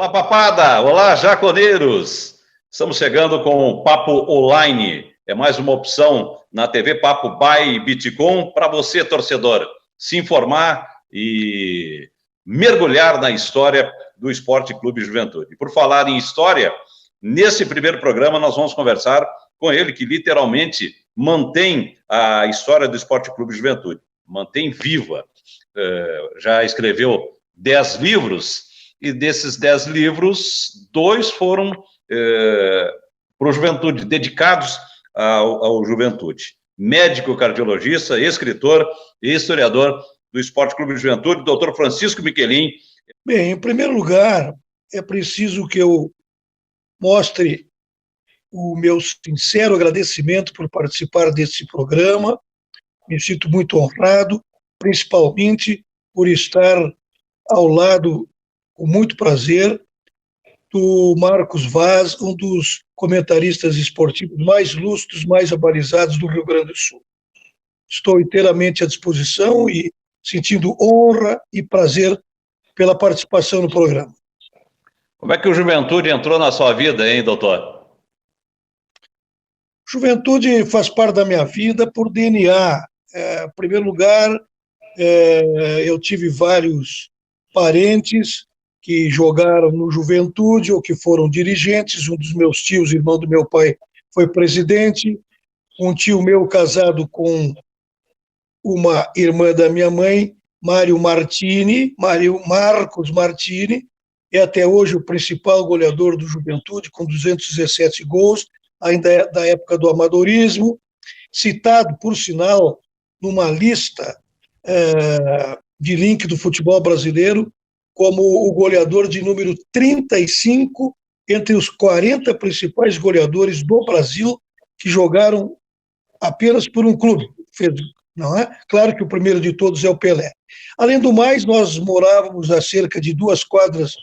Olá, papada! Olá, jaconeiros! Estamos chegando com o Papo Online. É mais uma opção na TV Papo by Bitcom para você, torcedor, se informar e mergulhar na história do Esporte Clube Juventude. E por falar em história, nesse primeiro programa nós vamos conversar com ele, que literalmente mantém a história do Esporte Clube Juventude, mantém viva. Já escreveu 10 livros, e desses 10 livros, 2 foram para o Juventude, dedicados ao Juventude. Médico cardiologista, escritor e historiador do Esporte Clube Juventude, doutor Francisco Michelin. Bem, em primeiro lugar, é preciso que eu mostre o meu sincero agradecimento por participar desse programa. Me sinto muito honrado, principalmente por estar ao lado, com muito prazer, do Marcos Vaz, um dos comentaristas esportivos mais lustros, mais abalizados do Rio Grande do Sul. Estou inteiramente à disposição e sentindo honra e prazer pela participação no programa. Como é que o Juventude entrou na sua vida, hein, doutor? Juventude faz parte da minha vida por DNA. Em primeiro lugar, eu tive vários parentes que jogaram no Juventude ou que foram dirigentes. Um dos meus tios, irmão do meu pai, foi presidente. Um tio meu casado com uma irmã da minha mãe, Marcos Martini, é até hoje o principal goleador do Juventude, com 217 gols, ainda da época do amadorismo, citado, por sinal, numa lista de link do futebol brasileiro, como o goleador de número 35 entre os 40 principais goleadores do Brasil que jogaram apenas por um clube. Não é? Claro que o primeiro de todos é o Pelé. Além do mais, nós morávamos a cerca de 2 quadras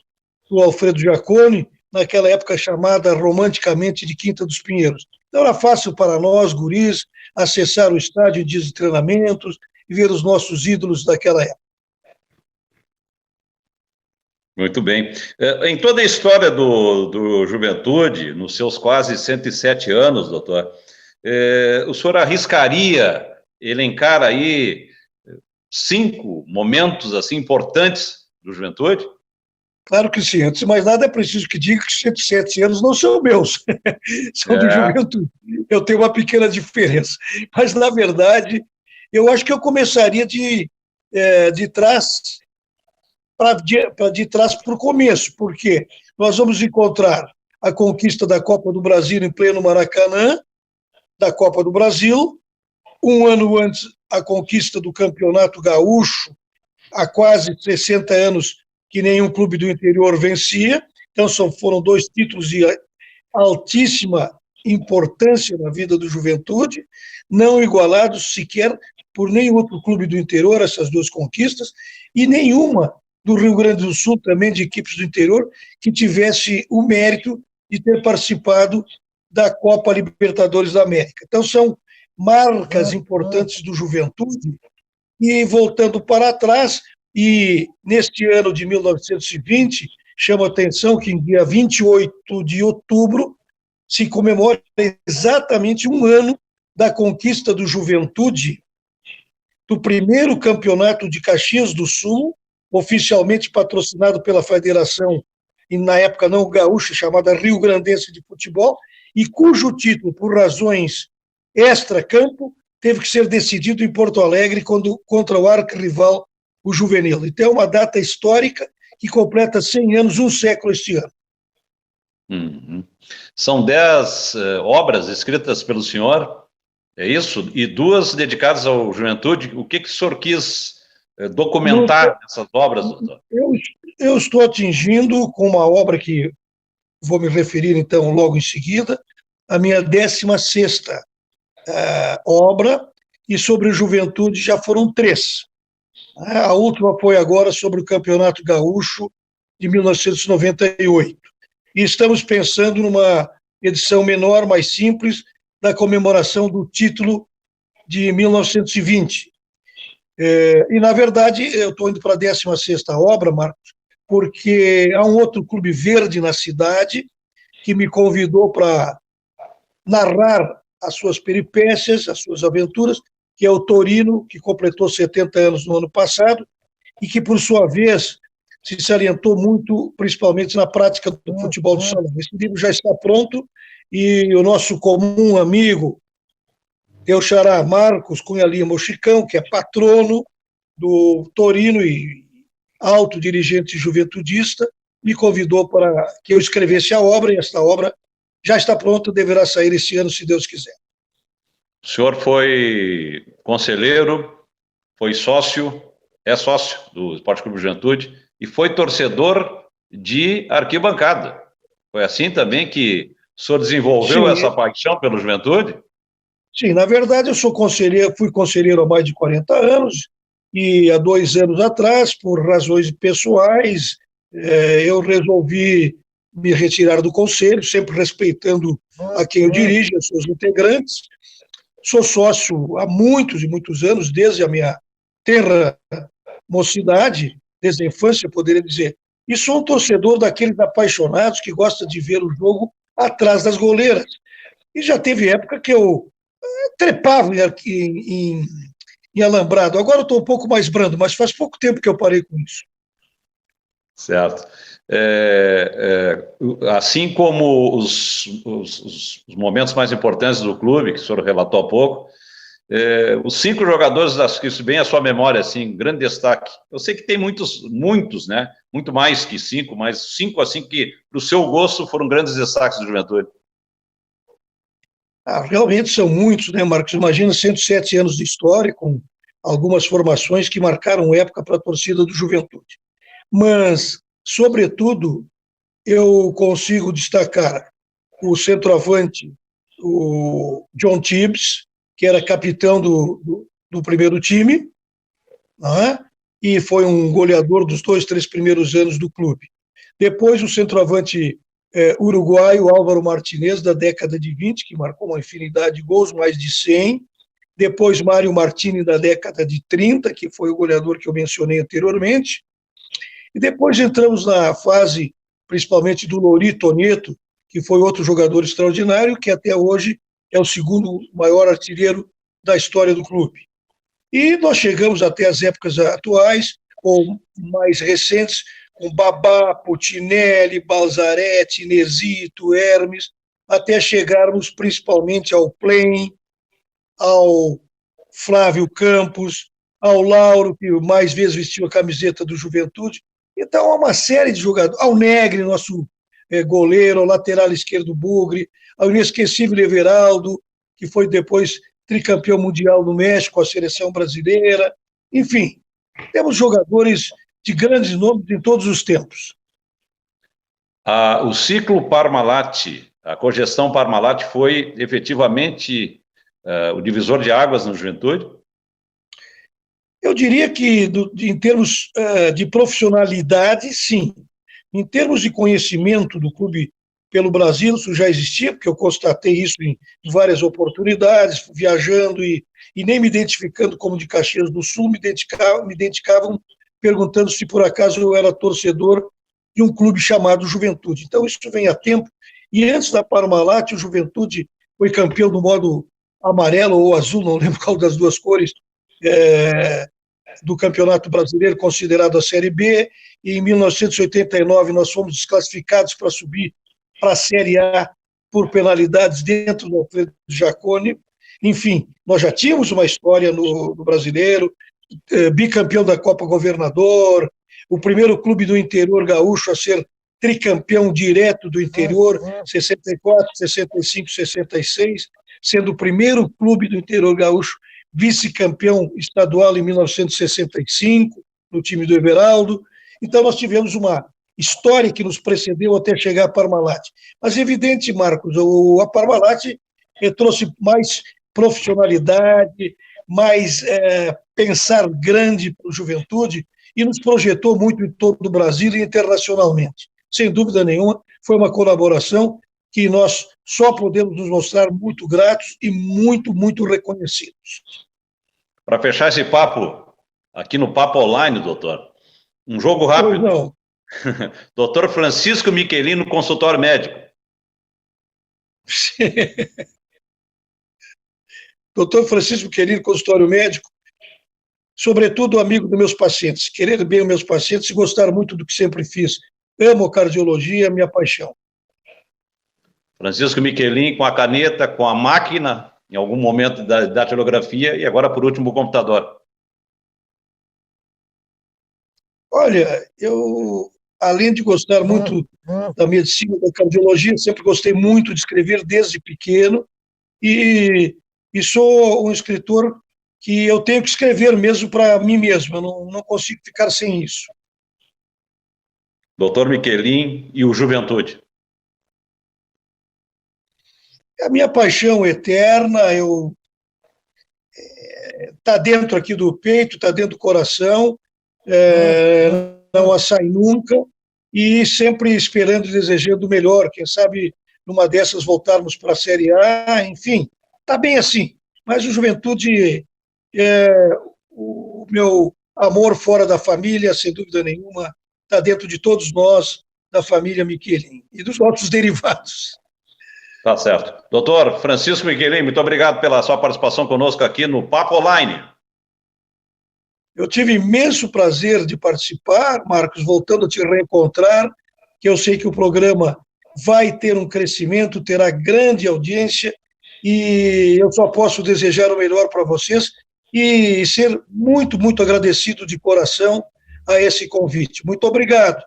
do Alfredo Jaconi, naquela época chamada romanticamente de Quinta dos Pinheiros. Então era fácil para nós, guris, acessar o estádio em dias de treinamentos e ver os nossos ídolos daquela época. Muito bem. Em toda a história do Juventude, nos seus quase 107 anos, doutor, o senhor arriscaria elencar aí 5 momentos assim importantes do Juventude? Claro que sim. Antes de mais nada, é preciso que diga que 107 anos não são meus, são do Juventude. Eu tenho uma pequena diferença. Mas, na verdade, eu acho que eu começaria de trás para o começo, porque nós vamos encontrar a conquista da Copa do Brasil em pleno Maracanã, da Copa do Brasil, um ano antes a conquista do Campeonato Gaúcho, há quase 60 anos que nenhum clube do interior vencia, então foram 2 títulos de altíssima importância na vida do Juventude, não igualados sequer por nenhum outro clube do interior, essas 2 conquistas, e nenhuma do Rio Grande do Sul, também de equipes do interior, que tivesse o mérito de ter participado da Copa Libertadores da América. Então, são marcas importantes do Juventude. E, voltando para trás, e neste ano de 1920, chama a atenção que em dia 28 de outubro se comemora exatamente um ano da conquista do Juventude do primeiro campeonato de Caxias do Sul, oficialmente patrocinado pela Federação, e na época não gaúcha, chamada Rio Grandense de Futebol, e cujo título, por razões extra-campo, teve que ser decidido em Porto Alegre contra o arquirrival, o Juvenil. Então é uma data histórica que completa 100 anos, um século este ano. São 10 obras escritas pelo senhor, é isso? E 2 dedicadas ao Juventude. O que o senhor quis documentar nessas obras, doutor? Eu estou atingindo, com uma obra que vou me referir, então, logo em seguida, a minha 16ª obra, e sobre o Juventude já foram 3. A última foi agora sobre o Campeonato Gaúcho de 1998. E estamos pensando numa edição menor, mais simples, da comemoração do título de 1920. E, na verdade, eu estou indo para a 16ª obra, Marcos, porque há um outro clube verde na cidade que me convidou para narrar as suas peripécias, as suas aventuras, que é o Torino, que completou 70 anos no ano passado, e que, por sua vez, se salientou muito, principalmente na prática do futebol do salão. Esse livro já está pronto e o nosso comum amigo, teu xará Marcos Cunha Lima, o Chicão, que é patrono do Torino e alto dirigente juventudista, me convidou para que eu escrevesse a obra, e esta obra já está pronta, deverá sair esse ano, se Deus quiser. O senhor foi conselheiro, foi sócio, é sócio do Esporte Clube Juventude e foi torcedor de arquibancada. Foi assim também que o senhor desenvolveu essa paixão pelo Juventude? Sim, na verdade eu sou conselheiro, fui conselheiro há mais de 40 anos e há 2 anos atrás, por razões pessoais, eu resolvi me retirar do conselho, sempre respeitando a quem eu dirijo, os seus integrantes. Sou sócio há muitos e muitos anos, desde a minha tenra mocidade, desde a infância, poderia dizer. E sou um torcedor daqueles apaixonados que gosta de ver o jogo atrás das goleiras. E já teve época que eu trepava em alambrado. Agora eu estou um pouco mais brando, mas faz pouco tempo que eu parei com isso. Certo. Assim como os momentos mais importantes do clube, que o senhor relatou há pouco, os 5 jogadores, isso bem a sua memória, assim, grande destaque. Eu sei que tem muitos, né? Muito mais que 5, mas 5, assim, que, para o seu gosto, foram grandes destaques do Juventude. Realmente são muitos, né, Marcos? Imagina 107 anos de história, com algumas formações que marcaram época para a torcida do Juventude. Mas, sobretudo, eu consigo destacar o centroavante, o John Tibbs, que era capitão do primeiro time, né? E foi um goleador dos 2, 3 primeiros anos do clube. Depois, o centroavante uruguaio Álvaro Martinez, da década de 20, que marcou uma infinidade de gols, mais de 100. Depois, Mário Martini, da década de 30, que foi o goleador que eu mencionei anteriormente. E depois entramos na fase, principalmente, do Lori Tonieto, que foi outro jogador extraordinário, que até hoje é o segundo maior artilheiro da história do clube. E nós chegamos até as épocas atuais, ou mais recentes, com Babá, Putinelli, Balzaretti, Nesito, Hermes, até chegarmos principalmente ao Plain, ao Flávio Campos, ao Lauro, que mais vezes vestiu a camiseta do Juventude. Então, há uma série de jogadores, ao Negri, nosso goleiro, ao lateral esquerdo Bugre, ao inesquecível Everaldo, que foi depois tricampeão mundial no México, com a seleção brasileira. Enfim, temos jogadores de grandes nomes em todos os tempos. O ciclo Parmalat, a cogestão Parmalat foi efetivamente o divisor de águas no Juventude? Eu diria que, em termos de profissionalidade, sim. Em termos de conhecimento do clube pelo Brasil, isso já existia, porque eu constatei isso em várias oportunidades, viajando e nem me identificando como de Caxias do Sul, me identificavam perguntando se por acaso eu era torcedor de um clube chamado Juventude. Então isso vem há tempo, e antes da Parmalat, o Juventude foi campeão do modo amarelo ou azul, não lembro qual das duas cores, do Campeonato Brasileiro, considerado a Série B, e em 1989 nós fomos desclassificados para subir para a Série A por penalidades dentro do Alfredo Jaconi. Enfim, nós já tínhamos uma história no Brasileiro, bicampeão da Copa Governador, o primeiro clube do interior gaúcho a ser tricampeão direto do interior, 64, 65, 66, sendo o primeiro clube do interior gaúcho vice-campeão estadual em 1965, no time do Everaldo. Então nós tivemos uma história que nos precedeu até chegar a Parmalat. Mas é evidente, Marcos, a Parmalat trouxe mais profissionalidade, mais pensar grande para a juventude e nos projetou muito em todo o Brasil e internacionalmente. Sem dúvida nenhuma, foi uma colaboração que nós só podemos nos mostrar muito gratos e muito, muito reconhecidos. Para fechar esse papo, aqui no Papo Online, doutor, um jogo rápido. Não. Doutor Francisco Michelin, consultório médico. Doutor Francisco Michelin, consultório médico, sobretudo amigo dos meus pacientes, querer bem os meus pacientes e gostar muito do que sempre fiz. Amo cardiologia, minha paixão. Francisco Michelin com a caneta, com a máquina, em algum momento da datilografia, e agora, por último, o computador. Olha, eu, além de gostar muito da medicina, da cardiologia, sempre gostei muito de escrever desde pequeno e sou um escritor que eu tenho que escrever mesmo para mim mesmo, eu não consigo ficar sem isso. Doutor Michelin e o Juventude. É a minha paixão eterna, tá dentro aqui do peito, tá dentro do coração, não a sai nunca, e sempre esperando e desejando o melhor, quem sabe numa dessas voltarmos para a Série A, enfim, tá bem assim. Mas o Juventude o meu amor fora da família, sem dúvida nenhuma, está dentro de todos nós, da família Michelin e dos nossos derivados. Tá certo. Doutor Francisco Michelin, muito obrigado pela sua participação conosco aqui no Papo Online. Eu tive imenso prazer de participar, Marcos, voltando a te reencontrar, que eu sei que o programa vai ter um crescimento, terá grande audiência, e eu só posso desejar o melhor para vocês e ser muito, muito agradecido de coração a esse convite. Muito obrigado.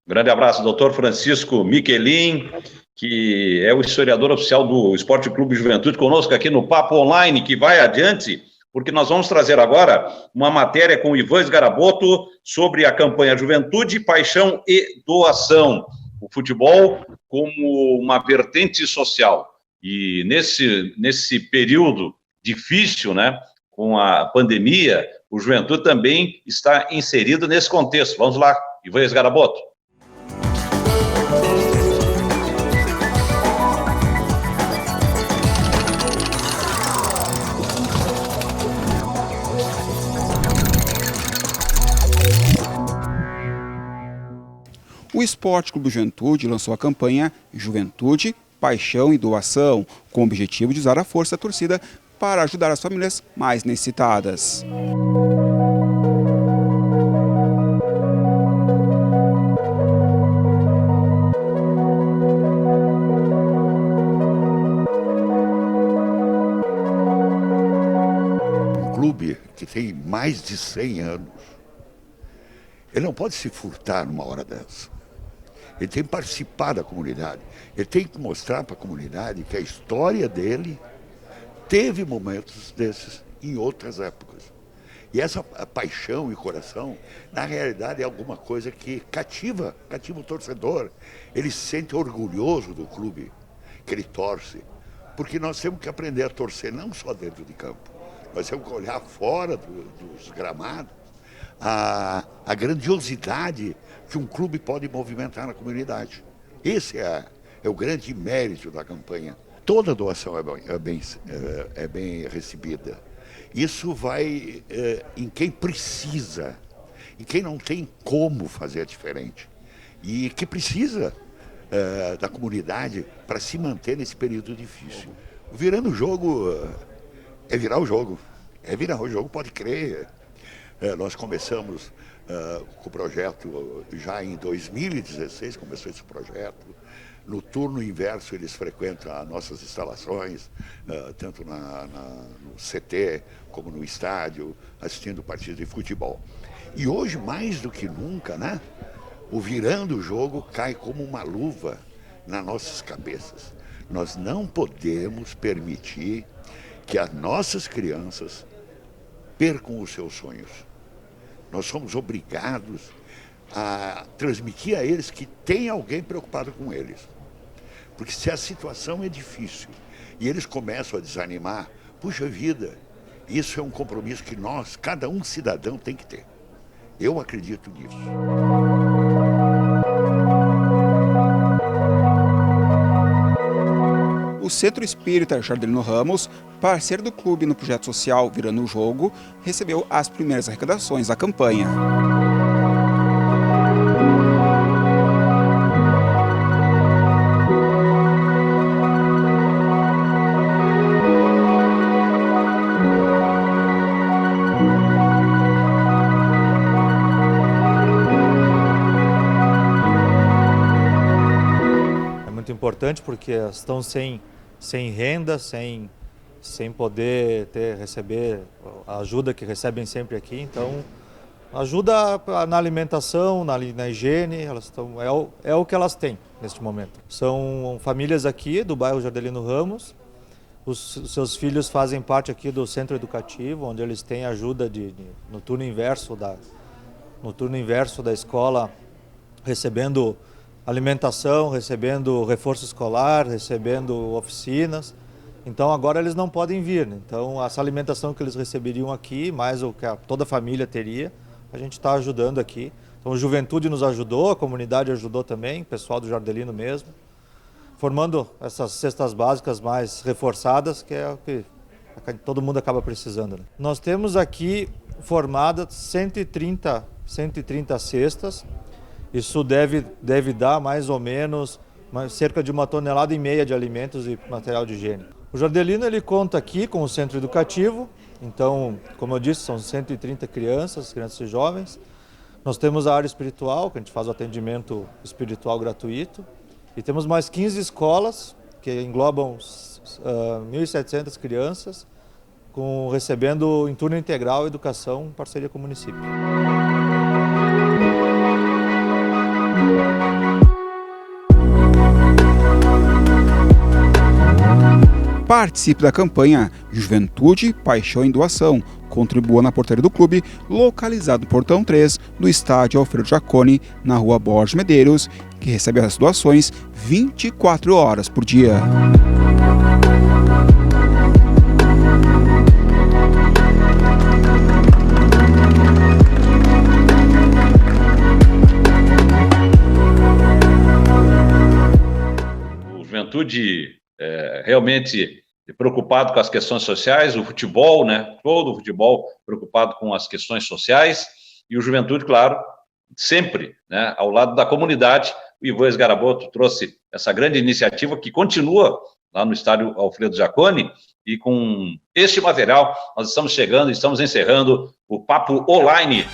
Grande abraço, doutor Francisco Michelin, que é o historiador oficial do Esporte Clube Juventude, conosco aqui no Papo Online, que vai adiante, porque nós vamos trazer agora uma matéria com o Ivan Sgarabotto sobre a campanha Juventude, Paixão e Doação. O futebol como uma vertente social. E nesse período difícil, né, com a pandemia, o Juventude também está inserido nesse contexto. Vamos lá, Ivan Sgarabotto. O Esporte Clube Juventude lançou a campanha Juventude, Paixão e Doação, com o objetivo de usar a força da torcida para ajudar as famílias mais necessitadas. Um clube que tem mais de 100 anos, ele não pode se furtar numa hora dessa. Ele tem que participar da comunidade. Ele tem que mostrar para a comunidade que a história dele teve momentos desses em outras épocas. E essa paixão e coração, na realidade, é alguma coisa que cativa o torcedor. Ele se sente orgulhoso do clube que ele torce. Porque nós temos que aprender a torcer não só dentro de campo. Nós temos que olhar fora dos gramados a grandiosidade que um clube pode movimentar na comunidade. Esse é o grande mérito da campanha. Toda doação é bem recebida. Isso vai em quem precisa, em quem não tem como fazer diferente. E que precisa da comunidade para se manter nesse período difícil. Virando o jogo é virar o jogo. É virar o jogo, pode crer. Nós começamos com o projeto já em 2016, começou esse projeto. No turno inverso eles frequentam as nossas instalações, tanto no CT como no estádio, assistindo partidas de futebol. E hoje, mais do que nunca, né, o virando o jogo cai como uma luva nas nossas cabeças. Nós não podemos permitir que as nossas crianças percam os seus sonhos. Nós somos obrigados a transmitir a eles que tem alguém preocupado com eles. Porque se a situação é difícil e eles começam a desanimar, puxa vida, isso é um compromisso que nós, cada um cidadão, tem que ter. Eu acredito nisso. O Centro Espírita Jardelino Ramos, parceiro do clube no projeto social Virando o Jogo, recebeu as primeiras arrecadações da campanha. importante porque estão sem renda, sem poder receber a ajuda que recebem sempre aqui. Então, ajuda na alimentação, na higiene, elas é o que elas têm neste momento. São famílias aqui do bairro Jardelino Ramos. Os seus filhos fazem parte aqui do centro educativo, onde eles têm ajuda no turno inverso da escola, recebendo alimentação, recebendo reforço escolar, recebendo oficinas. Então agora eles não podem vir, né? Então essa alimentação que eles receberiam aqui, mais o que toda a família teria, a gente está ajudando aqui. Então a Juventude nos ajudou, a comunidade ajudou também, o pessoal do Jardelino mesmo, formando essas cestas básicas mais reforçadas, que é o que todo mundo acaba precisando, né? Nós temos aqui formadas 130 cestas. Isso deve dar mais ou menos cerca de 1,5 toneladas de alimentos e material de higiene. O Jardelino ele conta aqui com o centro educativo, então, como eu disse, são 130 crianças e jovens. Nós temos a área espiritual, que a gente faz o atendimento espiritual gratuito. E temos mais 15 escolas, que englobam 1.700 crianças, recebendo em turno integral educação em parceria com o município. Participe da campanha Juventude, Paixão e Doação. Contribua na portaria do clube, localizado no Portão 3, do estádio Alfredo Jaconi, na rua Borges Medeiros, que recebe as doações 24 horas por dia. O Juventude realmente preocupado com as questões sociais, o futebol, né? Todo o futebol preocupado com as questões sociais, e o Juventude, claro, sempre, né, ao lado da comunidade. O Ivan Esgaraboto trouxe essa grande iniciativa que continua lá no estádio Alfredo Jaconi, e com este material nós estamos encerrando o Papo Online